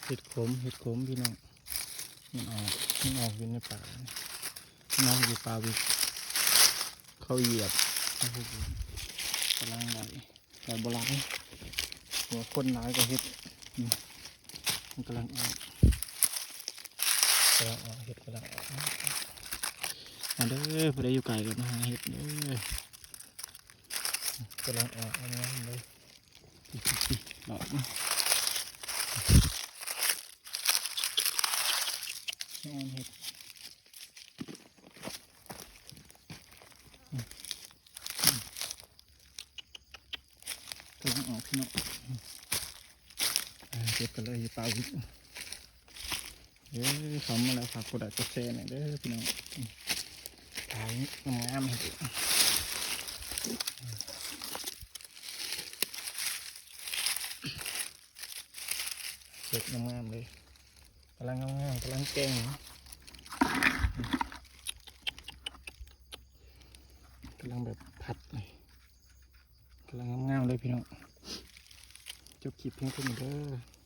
เห็ดขมพี่น้องมันออกอยู่ในป่าน้องอยู่ป่าวิเขาเหยียบกำลังไหลแต่โบราณหัวคนร้ายก็เห็ดมันกำลังออกเห็ดกำลังออกมาเด้อพอได้อยู่ไกลกันมาเห็ดเด้อกำลังออกเอาน้ำเลยหลอดนะเห็ดกำลังออกพี่น้องเก็บกันเลยปลาวิกเขามาแล้วฝากกดไลค์กดแชร์หน่อยเด้อพี่น้องถ่ายงามๆให้ดูเก็บงามๆเลยกำลังงามๆกำลังเก่งกำลังแบบผัดเลยกำลังงามๆเลยพี่น้องจบคลิปเพียงเท่านี้เด้อ